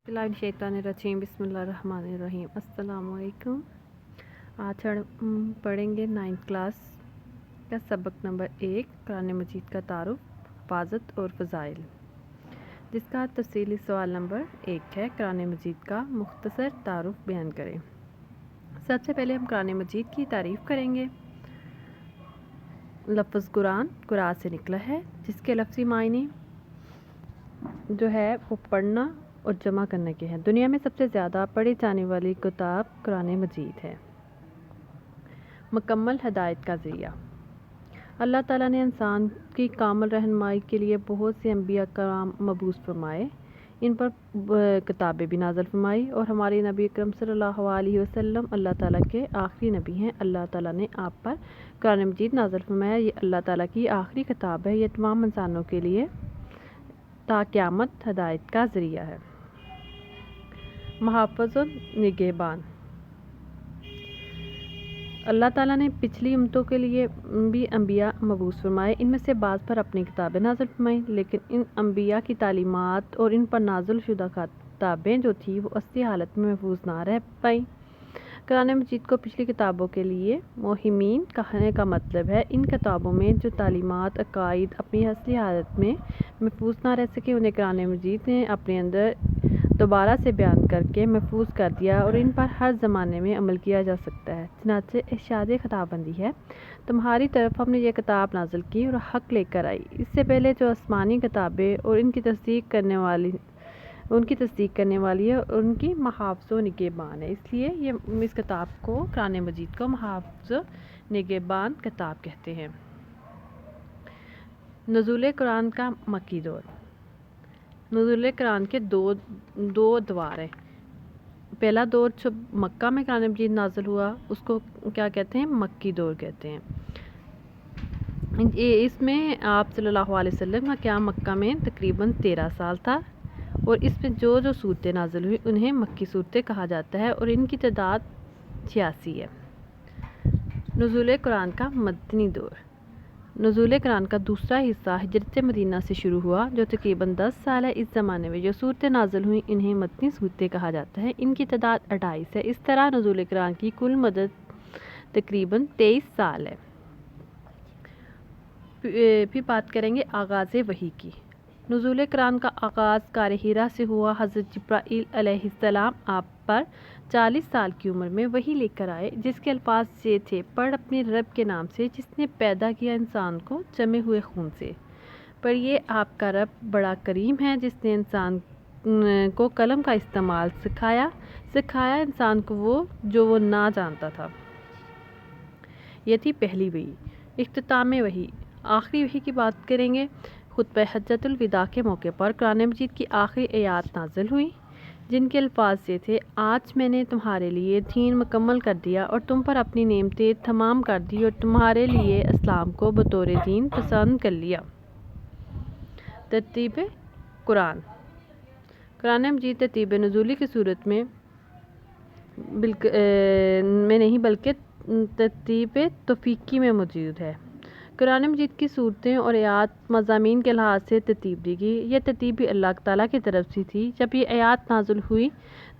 बिस्मिल्लाहिर्रहमानिर्रहीम बिस्मिल्लाहिर्रहमानिर्रहीम अस्सलाम वालेकुम। आज हम पढ़ेंगे 9th क्लास का सबक नंबर 1 कुरान मजीद का तारुफ, हिफाजत और फ़ज़ाइल, जिसका तफसीली सवाल नंबर 1 है। कुरान मजीद का मुख्तसर तारुफ बयान करें। सबसे पहले हम कुरान मजीद की तारीफ़ करेंगे। लफ्ज़ कुरान से निकला है, जिसके लफ्ज़ी मायने जो है वो पढ़ना और जमा करने के हैं। दुनिया में सबसे ज़्यादा पढ़ी जाने वाली किताब कुरान मजीद है। मुकम्मल हिदायत का ज़रिया। अल्लाह ताला ने इंसान की कामिल रहनुमाई के लिए बहुत से अंबिया कराम मबूस फरमाए, इन पर किताबें भी नाज़िल फरमाई, और हमारे नबी अकरम सल्लल्लाहु अलैहि वसल्लम अल्लाह ताला के आखिरी नबी हैं। अल्लाह ताला ने आप पर कुरान मजीद नाज़िल फरमाया। ये अल्लाह ताला की आखिरी किताब है। ये तमाम इंसानों के लिए ता क़यामत हिदायत का ज़रिया है। मुहाफ़िज़ और निगहबान। अल्लाह ताला ने पिछली उम्मतों के लिए भी अंबिया मबूस फरमाए। इनमें से बाज़ पर अपनी किताबें नाज़िल फरमाई, लेकिन इन अंबिया की तालीमात और इन पर नाज़िल शुदा किताबें जो थी वो असली हालत में महफूज ना रह पाई। कुरान मजीद को पिछली किताबों के लिए मोहिमीन कहने का मतलब है इन किताबों में जो तालीमात अकायद अपनी असली हालत में महफूज ना रह सके, उन्हें कुरान मजीद ने अपने अंदर दोबारा से बयान करके महफूज कर दिया और इन पर हर ज़माने में अमल किया जा सकता है। चनाचे इरशाद खिताबंदी है, तुम्हारी तरफ हमने ये किताब नाज़िल की और हक़ लेकर आई। इससे पहले जो आसमानी किताबें और उनकी तस्दीक करने वाली है और उनकी मुहाफ़िज़ व निगहबान है। इसलिए ये इस किताब को कुरान मजीद को मुहाफ़िज़ निगहबान किताब कहते हैं। नुज़ूल कुरान का मक्की दौर। नुज़ूल कुरान के दो द्वार हैं। पहला दौर जो मक्का में कुरान मजीद नाज़िल हुआ उसको क्या कहते हैं? मक्की दौर कहते हैं। इसमें आप सल्लल्लाहु अलैहि वसल्लम का क़याम मक्का में तकरीबन 13 साल था, और इसमें जो सूरतें नाज़िल हुई उन्हें मक्की सूरतें कहा जाता है, और इनकी तादाद 86 है। नुज़ूल कुरान का मदनी दौर। नुज़ूल कुरान का दूसरा हिस्सा हिजरत मदीना से शुरू हुआ, जो तकरीबन 10 साल है। इस ज़माने में जो सूरतें नाज़िल हुई इन्हें मदनी सूरतें कहा जाता है। इनकी तादाद 28 है। इस तरह नुज़ूल कुरान की कुल मदत तकरीबन 23 साल है। फिर बात करेंगे आगाज़ वही की। नुज़ूल कुरान का आगाज़ गार हिरा से हुआ। हज़रत जिब्राईल अलैहिस्सलाम आप पर 40 साल की उम्र में वही लेकर आए, जिसके अल्फाज ये थे, पढ़ अपने रब के नाम से जिसने पैदा किया इंसान को जमे हुए खून से। पर ये आपका रब बड़ा करीम है, जिसने इंसान को कलम का इस्तेमाल सिखाया इंसान को वो ना जानता था। ये थी पहली वही। इख्तिताम वही। आखिरी वही की बात करेंगे। खुतबा हज्जतुल विदा के मौके पर कुरान मजीद की आखिरी आयत नाज़िल हुई, जिनके अल्फाज ये थे, आज मैंने तुम्हारे लिए दीन मुकम्मल कर दिया और तुम पर अपनी नेमतें तमाम कर दी और तुम्हारे लिए इस्लाम को बतौर दीन पसंद कर लिया। तरतीब कुरान। कुरान मजीद तरतीब नुज़ूली की सूरत में नहीं बल्कि तरतीब तौफ़ीक़ी में मौजूद है। कुरान मजीद की सूरतें और आयात मज़ामीन के लिहाज से तरतीब दी गई। यह तरतीब भी अल्लाह ताला की तरफ से थी। जब ये आयात नाज़िल हुई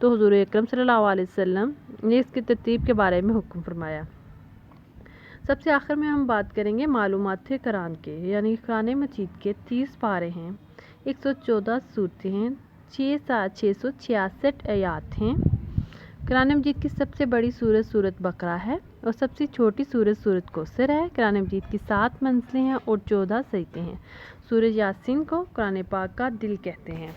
तो हुज़ूर अकरम सल्लल्लाहु अलैहि वसल्लम ने इसकी तरतीब के बारे में हुक्म फरमाया। सबसे आखिर में हम बात करेंगे मालूमात कुरान के, यानी कुरान मजीद के 30 पारे हैं, 114 सूरतें हैं, 666 आयात हैं। कुरान मजीद की सबसे बड़ी सूरत बकरा है और सबसे छोटी सूरत कौसर है। कुरान मजीद की 7 मंजिलें हैं और 14 सजदे हैं। सूरज यासीन को कुरान पाक का दिल कहते हैं।